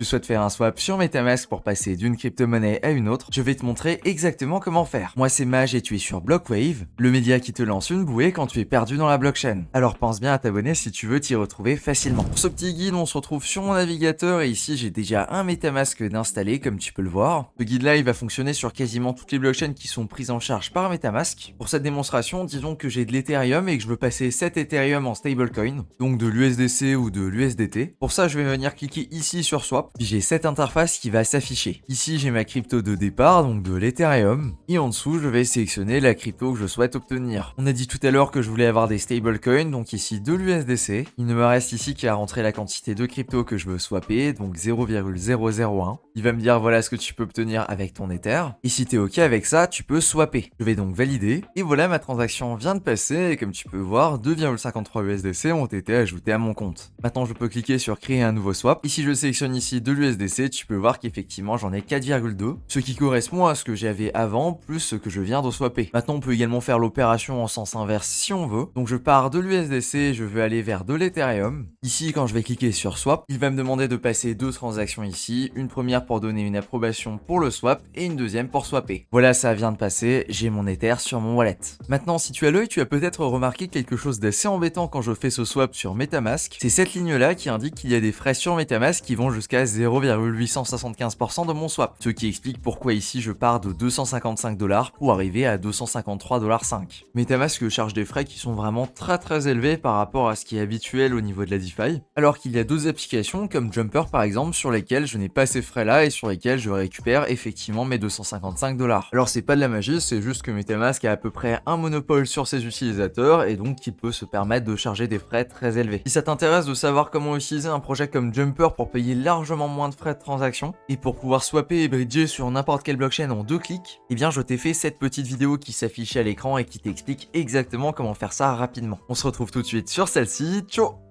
Tu souhaites faire un swap sur MetaMask pour passer d'une crypto-monnaie à une autre, je vais te montrer exactement comment faire. Moi c'est Maj et tu es sur Blockwave, le média qui te lance une bouée quand tu es perdu dans la blockchain. Alors pense bien à t'abonner si tu veux t'y retrouver facilement. Pour ce petit guide, on se retrouve sur mon navigateur et ici j'ai déjà un MetaMask d'installer comme tu peux le voir. Ce guide là il va fonctionner sur quasiment toutes les blockchains qui sont prises en charge par MetaMask. Pour cette démonstration, disons que j'ai de l'Ethereum et que je veux passer 7 Ethereum en stablecoin, donc de l'USDC ou de l'USDT. Pour ça je vais venir cliquer ici sur Swap. Puis j'ai cette interface qui va s'afficher. Ici, j'ai ma crypto de départ, donc de l'Ethereum. Et en dessous, je vais sélectionner la crypto que je souhaite obtenir. On a dit tout à l'heure que je voulais avoir des stablecoins, donc ici de l'USDC. Il ne me reste ici qu'à rentrer la quantité de crypto que je veux swapper, donc 0,001. Il va me dire voilà ce que tu peux obtenir avec ton Ether. Et si tu es OK avec ça, tu peux swapper. Je vais donc valider. Et voilà, ma transaction vient de passer. Et comme tu peux voir, 2,53 USDC ont été ajoutés à mon compte. Maintenant, je peux cliquer sur créer un nouveau swap. Ici, je sélectionne ici de l'USDC, tu peux voir qu'effectivement j'en ai 4,2, ce qui correspond à ce que j'avais avant plus ce que je viens de swapper. Maintenant on peut également faire l'opération en sens inverse si on veut. Donc je pars de l'USDC, je veux aller vers de l'Ethereum. Ici quand je vais cliquer sur swap, il va me demander de passer deux transactions ici, une première pour donner une approbation pour le swap et une deuxième pour swapper. Voilà, ça vient de passer, j'ai mon Ether sur mon wallet. Maintenant si tu as l'œil, tu as peut-être remarqué quelque chose d'assez embêtant quand je fais ce swap sur MetaMask. C'est cette ligne là qui indique qu'il y a des frais sur MetaMask qui vont jusqu'à 0,875% de mon swap. Ce qui explique pourquoi ici je pars de 255 $ pour arriver à 253,5 $. MetaMask charge des frais qui sont vraiment très élevés par rapport à ce qui est habituel au niveau de la DeFi, alors qu'il y a d'autres applications comme Jumper par exemple sur lesquelles je n'ai pas ces frais là et sur lesquelles je récupère effectivement mes 255 $. Alors c'est pas de la magie, c'est juste que MetaMask a à peu près un monopole sur ses utilisateurs et donc qui peut se permettre de charger des frais très élevés. Si ça t'intéresse de savoir comment utiliser un projet comme Jumper pour payer largement moins de frais de transaction et pour pouvoir swapper et bridger sur n'importe quelle blockchain en 2 clics, eh bien je t'ai fait cette petite vidéo qui s'affiche à l'écran et qui t'explique exactement comment faire ça rapidement. On se retrouve tout de suite sur celle-ci, ciao.